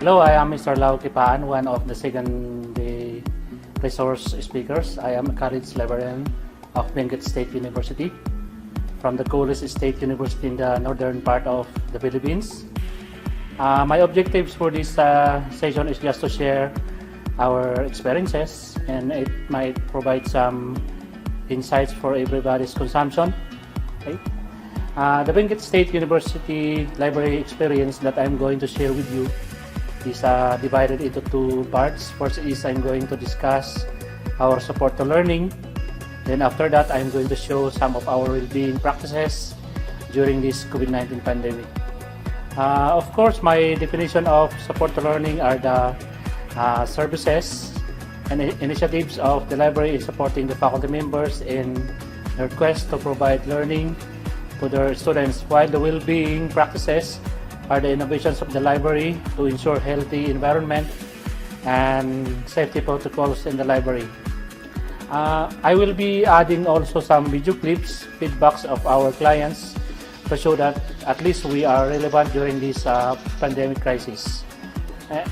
Hello, I am Mr. Lau Kipaan, one of the secondary resource speakers. I am a college librarian of Benguet State University from the coolest state university in the northern part of the Philippines. My objectives for this session is just to share our experiences, and it might provide some insights for everybody's consumption. Okay? The Benguet State University library experience that I'm going to share with you is divided into two parts. First is I'm going to discuss our support to learning. Then after that, I'm going to show some of our well-being practices during this COVID-19 pandemic. Of course, my definition of support to learning are the services and initiatives of the library in supporting the faculty members in their quest to provide learning to their students, while the well-being practices are the innovations of the library to ensure healthy environment and safety protocols in the library. I will be adding also some video clips, feedbacks of our clients to show that at least we are relevant during this pandemic crisis.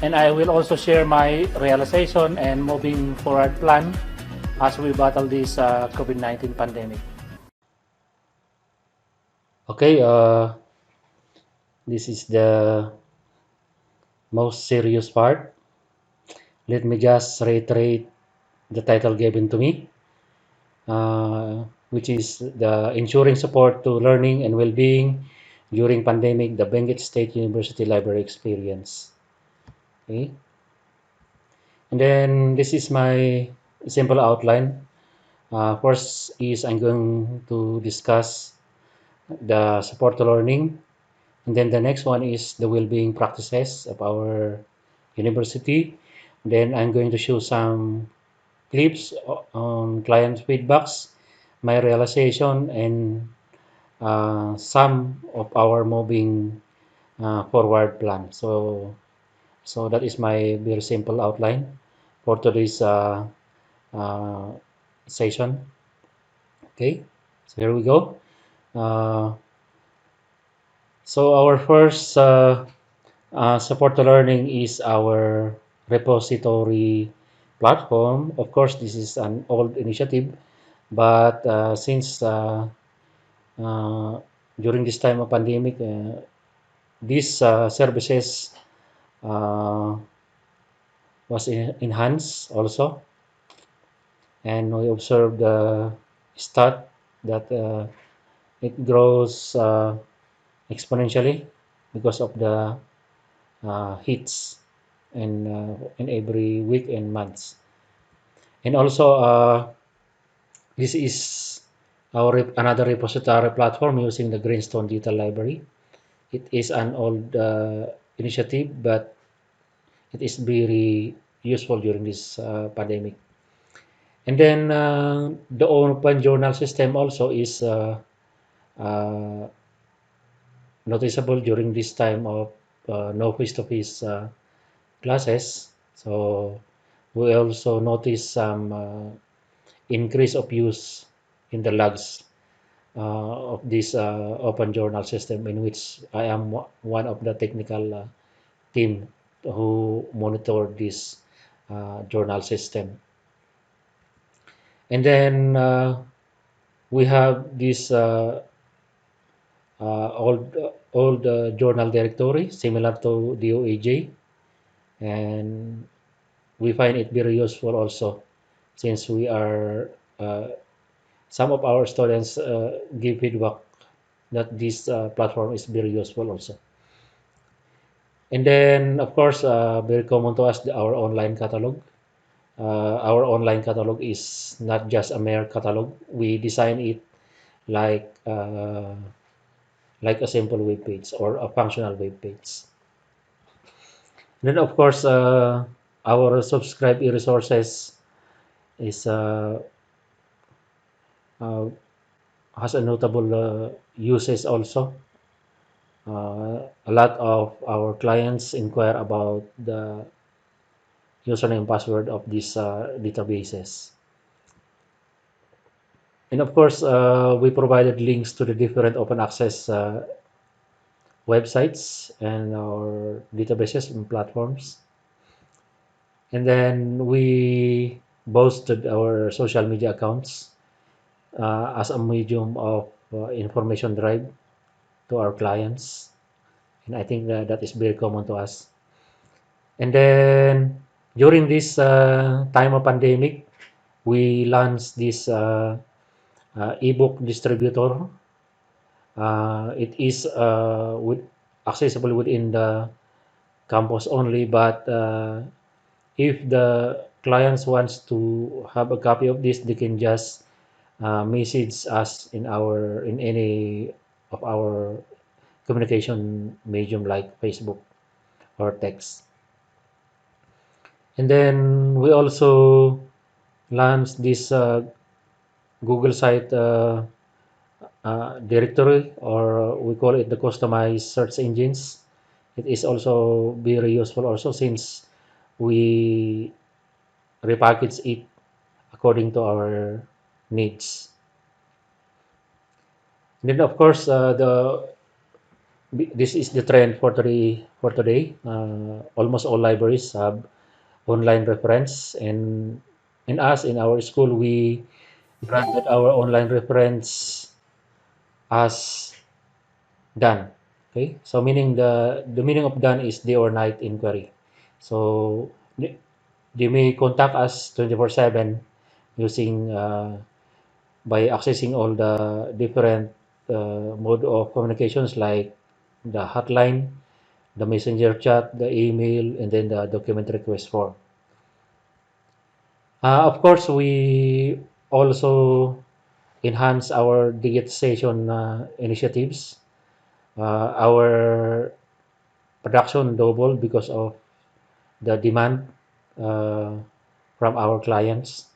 And I will also share my realization and moving forward plan as we battle this COVID-19 pandemic. Okay, this is the most serious part. Let me just reiterate the title given to me, which is the ensuring support to learning and well-being during pandemic, the Benguet State University Library experience. Okay, and then this is my simple outline. First is I'm going to discuss the support to learning, and then the next one is the well-being practices of our university. Then I'm going to show some clips on client feedbacks, my realization, and some of our moving forward plan. So that is my very simple outline for today's uh, session. Okay, so here we go. Uh, so our first support to learning is our repository platform. Of course, this is an old initiative, but since uh, during this time of pandemic, these services uh, was enhanced also, and we observed the stat that it grows exponentially because of the hits in every week and months. And also, this is our another repository platform using the Greenstone Digital Library. It is an old initiative, but it is very useful during this pandemic. And then the open journal system also is uh, noticeable during this time of no face-to-face classes. So we also notice some increase of use in the logs of this open journal system, in which I am one of the technical team who monitor this journal system. And then we have this old journal directory similar to DOAJ, and we find it very useful also, since we are some of our students give feedback that this platform is very useful also. And then, of course, very common to us, our online catalog. Our online catalog is not just a mere catalog. We design it like like a simple web page or a functional web page. Then, of course, our subscribe resources is uh, has a notable uses also. A lot of our clients inquire about the username and password of these databases. And of course, we provided links to the different open access websites and our databases and platforms. And then we boosted our social media accounts as a medium of information drive to our clients. And I think that is very common to us. And then during this time of pandemic, we launched this ebook distributor. It is accessible within the campus only, but if the clients wants to have a copy of this, they can just message us in any of our communication medium like Facebook or text. And then we also launched this Google site directory, or we call it the customized search engines. It is also very useful also since we repackage it according to our needs. Then of course this is the trend for today. Almost all libraries have online reference, and in us in our school we branded our online reference as done. Okay, so meaning the meaning of done is day or night inquiry. So they may contact us 24/7 using by accessing all the different mode of communications like the hotline, the messenger chat, the email, and then the document request form. Of course, we also enhance our digitization initiatives. Our production doubled because of the demand uh, from our clients.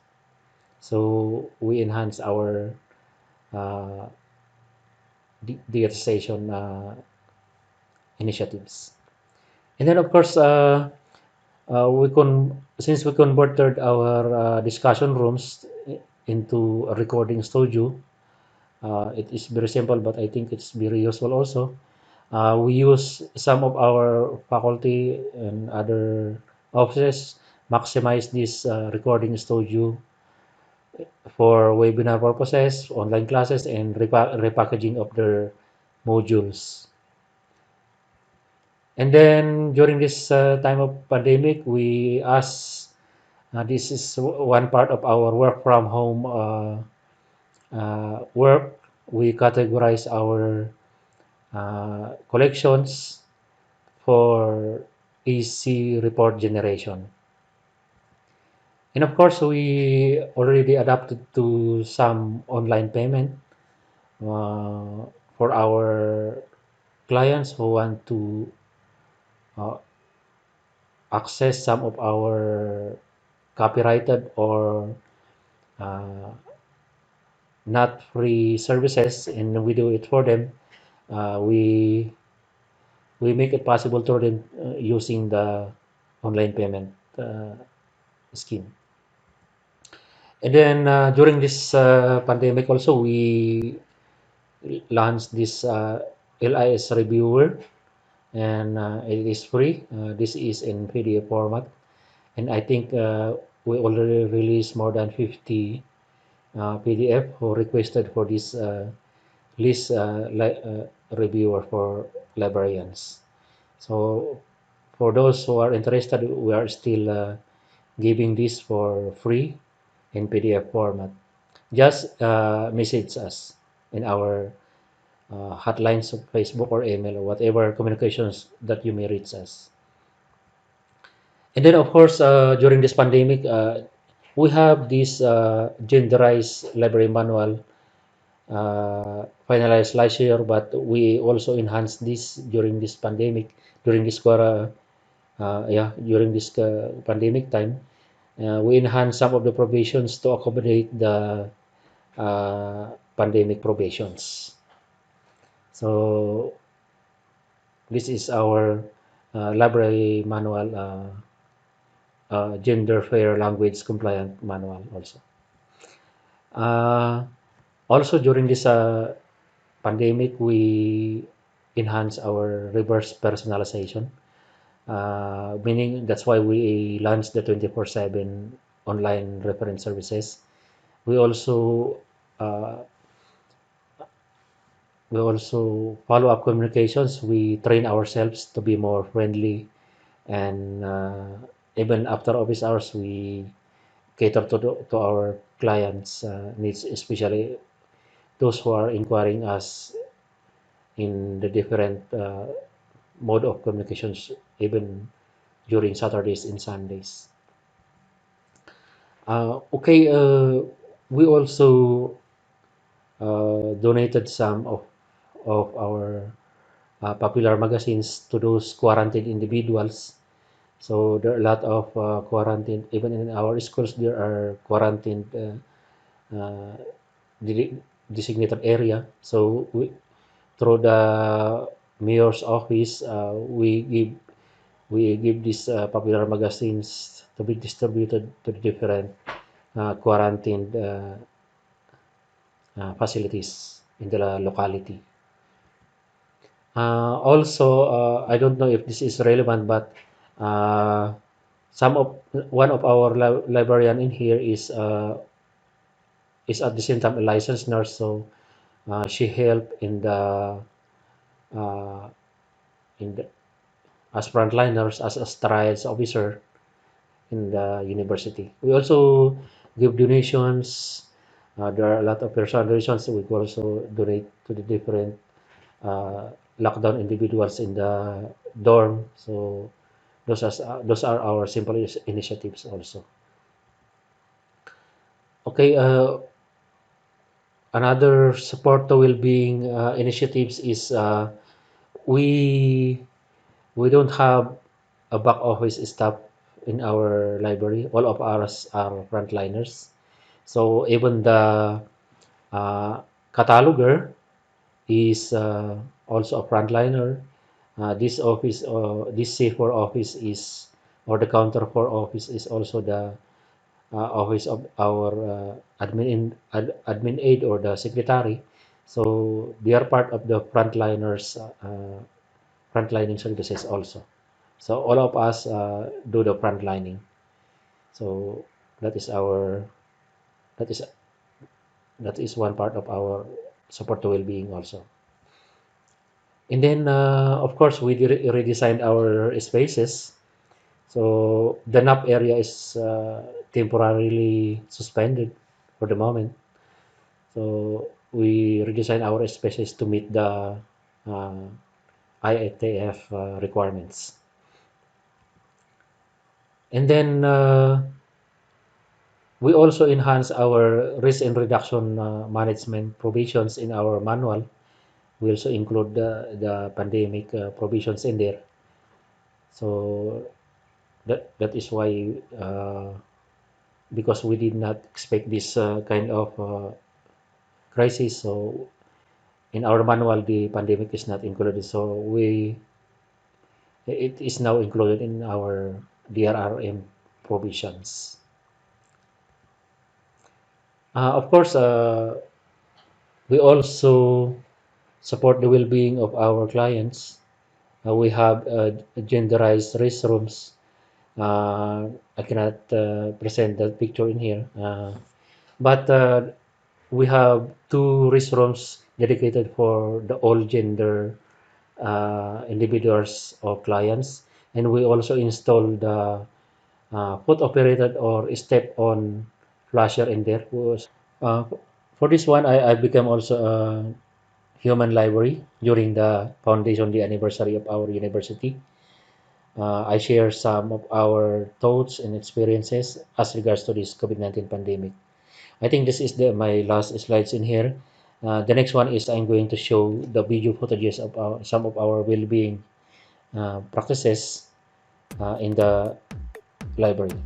So we enhance our uh, digitization initiatives. And then, of course, since we converted our discussion rooms into a recording studio, it is very simple, but I think it's very useful also. We use some of our faculty and other offices maximize this recording studio for webinar purposes, online classes, and repackaging of their modules. And then during this time of pandemic, we ask, this is one part of our work from home work. We categorize our collections for easy report generation. And of course, we already adapted to some online payment uh, for our clients who want to uh, access some of our copyrighted or uh, not free services, and we do it for them. We make it possible for them using the online payment scheme. And then during this pandemic also, we launched this LIS reviewer, and it is free. This is in PDF format, and I think we already released more than 50 PDF who requested for this list reviewer for librarians. So for those who are interested, we are still giving this for free in PDF format. Just message us in our hotlines of Facebook or email or whatever communications that you may reach us. And then, of course, during this pandemic, we have this genderized library manual finalized last year, but we also enhanced this during this pandemic, during this during this pandemic time. We enhanced some of the provisions to accommodate the pandemic provisions. So this is our library manual, gender fair language compliant manual also. Uh, Also during this pandemic, we enhance our reverse personalization. Meaning that's why we launched the 24/7 online reference services. We also uh, we also follow up communications. We train ourselves to be more friendly, and even after office hours, we cater to our clients' needs, especially those who are inquiring us in the different mode of communications, even during Saturdays and Sundays. Okay, we also donated some of our popular magazines to those quarantined individuals. So there are a lot of quarantine, even in our schools, there are quarantined uh, designated area. So through the mayor's office, we give these popular magazines to be distributed to the different quarantined facilities in the locality. Also, I don't know if this is relevant, but uh, some of one of our librarian in here is at the same time a licensed nurse, so she helped uh, in the as frontliners as a trials officer in the university. We also give donations. There are a lot of personal donations. We could also donate to the different uh, lockdown individuals in the dorm. So those are our simple initiatives also. Okay, another support to well-being initiatives is we we don't have a back office staff in our library. All of us are frontliners. So even the uh, cataloger is also a frontliner. This C4 office is, or the counter 4 office is also the office of our admin aide or the secretary. So they are part of the frontliners, frontlining services also. So all of us do the frontlining. So that is our that is that is one part of our support to well-being also. And then of course we redesigned our spaces. So the nap area is temporarily suspended for the moment. So we redesign our spaces to meet the uh, IATF requirements. And then we also enhance our risk and reduction management provisions in our manual. We also include the pandemic provisions in there. So that is why, because we did not expect this kind of crisis, so in our manual the pandemic is not included. So it is now included in our DRRM provisions. Of course, we also support the well-being of our clients. We have genderized restrooms. I cannot present that picture in here, but we have two restrooms dedicated for the all gender individuals or clients, and we also install the foot operated or step on flasher in there. Uh, for this one, I became also a human library during the foundation, the anniversary of our university. I share some of our thoughts and experiences as regards to this COVID-19 pandemic. I think this is my last slides in here. The next one is I'm going to show the video footages of some of our well-being practices in the library.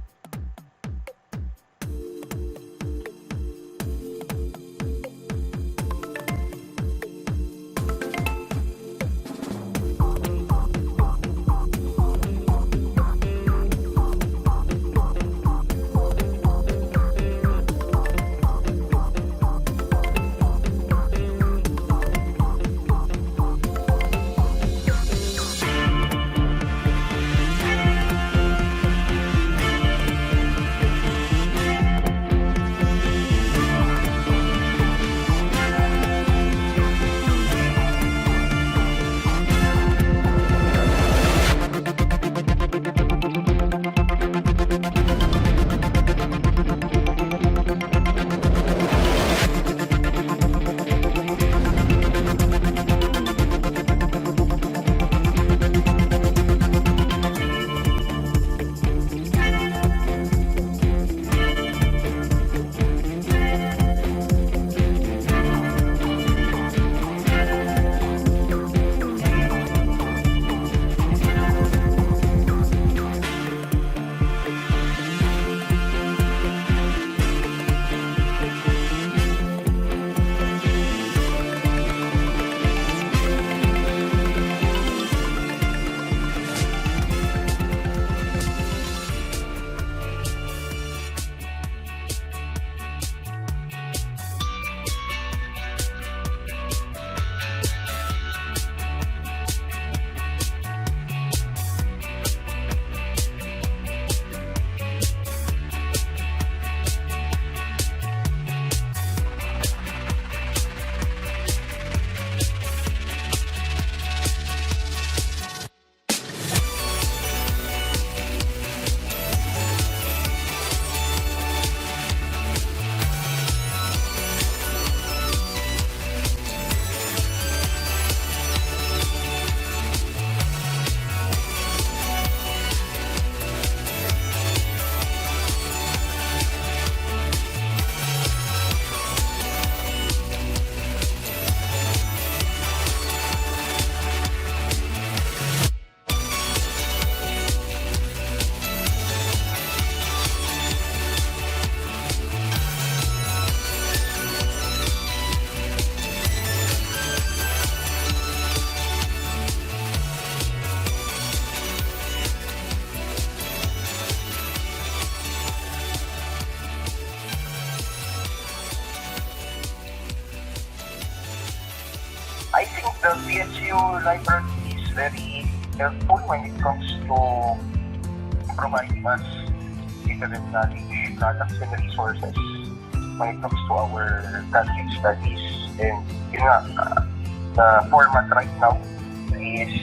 I think the PSU library is very helpful when it comes to providing us different knowledge, products, and resources when it comes to our graduate studies. And yun nga, the format right now is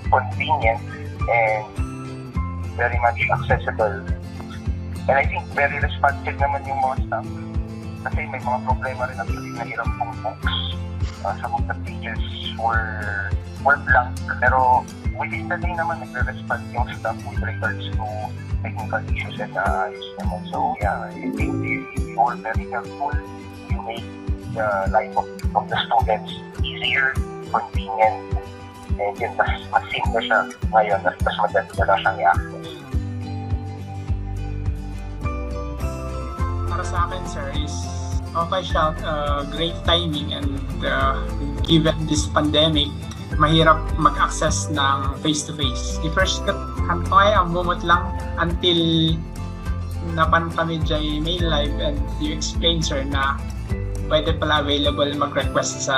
convenient and very much accessible. And I think very responsive naman yung mga staff. Kasi may mga problema rin actually na hirap pong books. Some of the pages were blank. Pero within the day naman nagre-respond yung staff with regards to technical issues and ayos naman. So yeah, I think you were very helpful. You make the life of the students easier, convenient, and yun, mas simple siya ngayon, mas madali na siyang i-access. Para sa akin, sir, is okay siya, great timing, and given this pandemic, mahirap mag-access ng face-to-face. The first kaya ang moment lang until napan kami dyan mail live and you explain, sir, na pwede pala available mag-request sa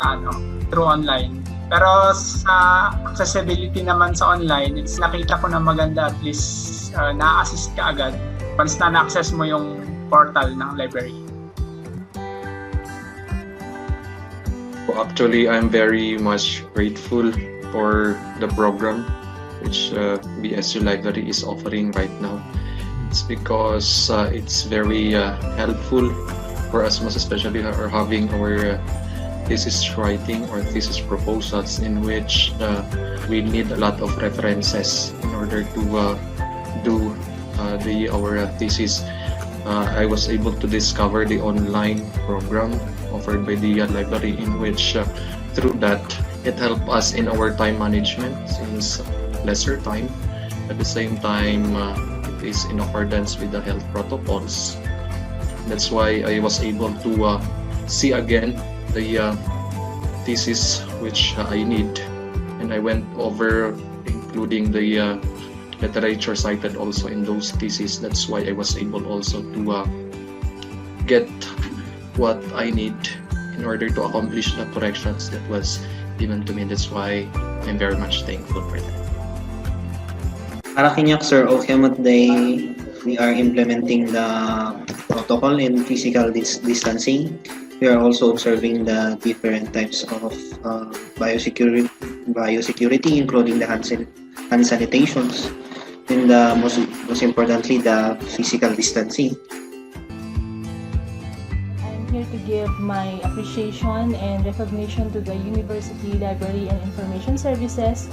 through online. Pero sa accessibility naman sa online, it's nakita ko na maganda, at least na-assist ka agad once na na-access mo yung portal ng library. Actually, I'm very much grateful for the program which BSU Library is offering right now. It's because it's very helpful for us, most especially having our thesis writing or thesis proposals, in which we need a lot of references in order to do our thesis. I was able to discover the online program offered by the library, in which through that it helped us in our time management, since lesser time. At the same time, it is in accordance with the health protocols. That's why I was able to see again the thesis which I need, and I went over including the literature cited also in those theses. That's why I was able also to get what I need in order to accomplish the corrections that was given to me. That's why I'm very much thankful for that. Para kinyak, sir, okay mo today we are implementing the protocol in physical distancing. We are also observing the different types of biosecurity, including the hand sanitations, and most importantly, the physical distancing. I'm here to give my appreciation and recognition to the University Library and Information Services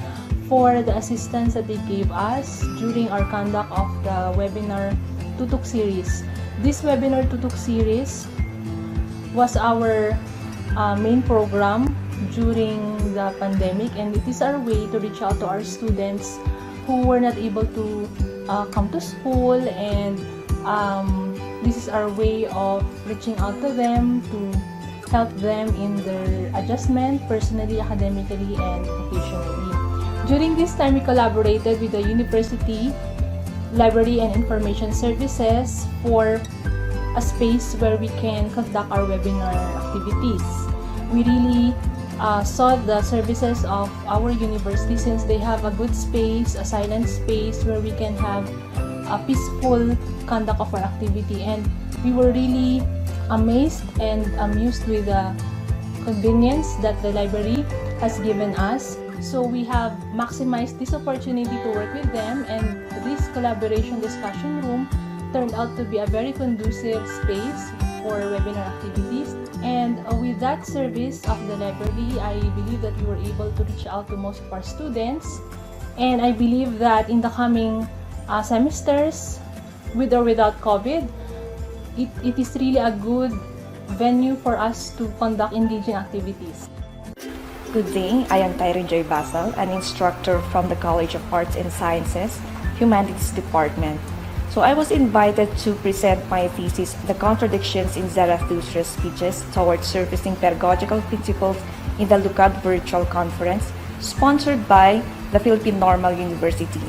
for the assistance that they gave us during our conduct of the webinar Tutuk series. This webinar Tutuk series was our main program during the pandemic, and it is our way to reach out to our students who were not able to come to school, and this is our way of reaching out to them to help them in their adjustment personally, academically, and professionally. During this time, we collaborated with the University Library and Information Services for a space where we can conduct our webinar activities. We really saw the services of our university, since they have a good space, a silent space where we can have a peaceful conduct of our activity, and we were really amazed and amused with the convenience that the library has given us. So we have maximized this opportunity to work with them, and this collaboration discussion room turned out to be a very conducive space for webinar activities. And with that service of the library, I believe that we were able to reach out to most of our students, and I believe that in the coming semesters, with or without COVID, it is really a good venue for us to conduct engaging activities. Good day, I am Tyron J. Basel, an instructor from the College of Arts and Sciences, Humanities Department. So I was invited to present my thesis, The Contradictions in Zarathustra's Speeches Towards Surfacing Pedagogical Principles in the LUCAD Virtual Conference, sponsored by the Philippine Normal University.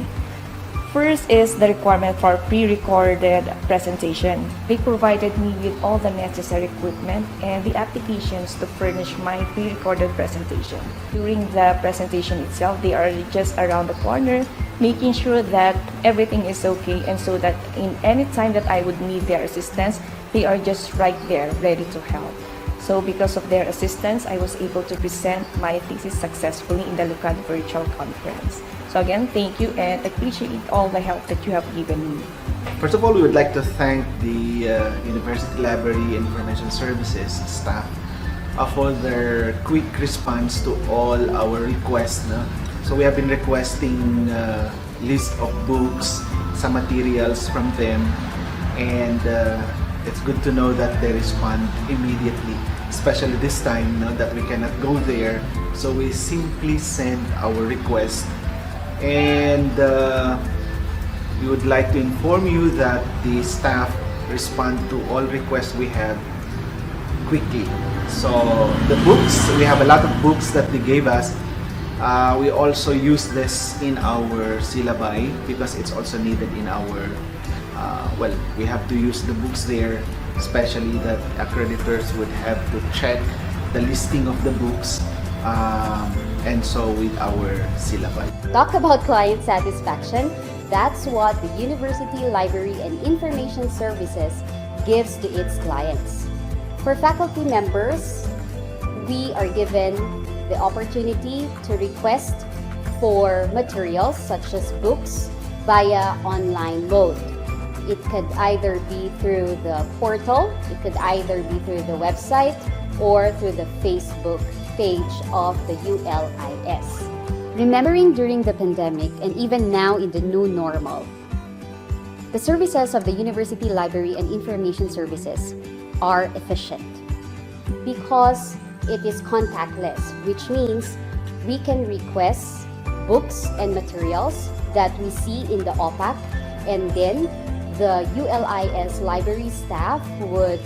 first is the requirement for pre-recorded presentation. They provided me with all the necessary equipment and the applications to furnish my pre-recorded presentation. During the presentation itself, they are just around the corner, making sure that everything is okay, and so that in any time that I would need their assistance, they are just right there, ready to help. So because of their assistance, I was able to present my thesis successfully in the Lvlog virtual conference. So again, thank you and appreciate all the help that you have given me. First of all, we would like to thank the University Library and Information Services staff for their quick response to all our requests. No? So we have been requesting list of books, some materials from them, and it's good to know that they respond immediately, especially this time that we cannot go there. So we simply send our request, and we would like to inform you that the staff respond to all requests we have quickly. So the books, we have a lot of books that they gave us. We also use this in our syllabi because it's also needed in our we have to use the books there, especially that accreditors would have to check the listing of the books, and so with our syllabi. Talk about client satisfaction. That's what the University Library and Information Services gives to its clients. For faculty members, we are given the opportunity to request for materials such as books via online mode. It could either be through the portal, it could either be through the website, or through the Facebook page of the ULIS. Remembering during the pandemic and even now in the new normal, the services of the University Library and Information Services are efficient because it is contactless, which means we can request books and materials that we see in the OPAC, and then the ULIS library staff would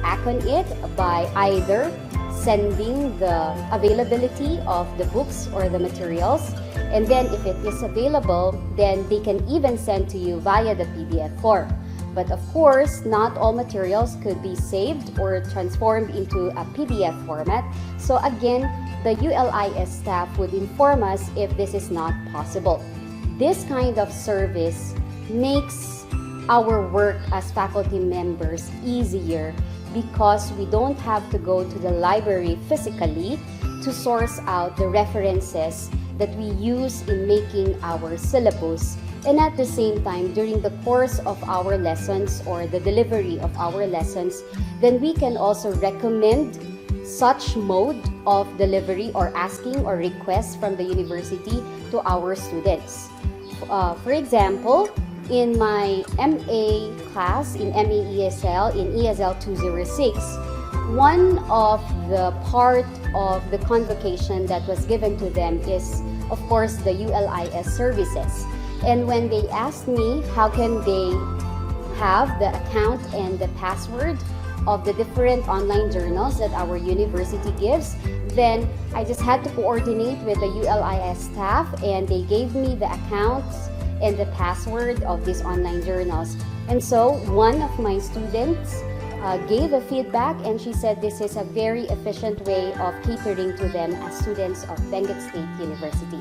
act on it by either sending the availability of the books or the materials, and then if it is available, then they can even send to you via the PDF form. But of course, not all materials could be saved or transformed into a PDF format. So again, the ULIS staff would inform us if this is not possible. This kind of service makes our work as faculty members easier because we don't have to go to the library physically to source out the references that we use in making our syllabus, and at the same time during the course of our lessons or the delivery of our lessons, then we can also recommend such mode of delivery or asking or requests from the university to our students. For example, in my MA class in MA-ESL in ESL 206, one of the part of the convocation that was given to them is, of course, the ULIS services. And when they asked me how can they have the account and the password of the different online journals that our university gives, then I just had to coordinate with the ULIS staff, and they gave me the accounts and the password of these online journals. And so one of my students gave a feedback, and she said this is a very efficient way of catering to them as students of Benguet State University.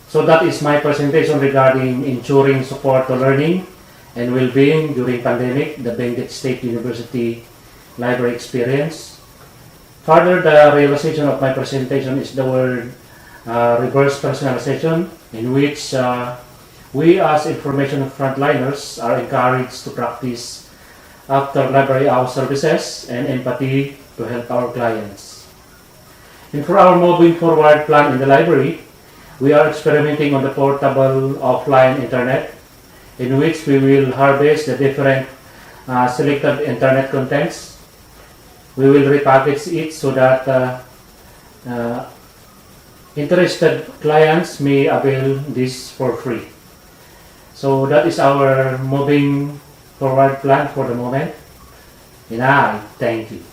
So that is my presentation regarding ensuring support to learning and well-being during pandemic, the Benguet State University Library experience. Further, the realization of my presentation is the word reverse personalization, in which we as information frontliners are encouraged to practice after library hour services and empathy to help our clients. And for our moving forward plan in the library, we are experimenting on the portable offline internet, in which we will harvest the different selected internet contents. We will repackage it so that interested clients may avail this for free. So that is our moving forward plan for the moment. And I thank you.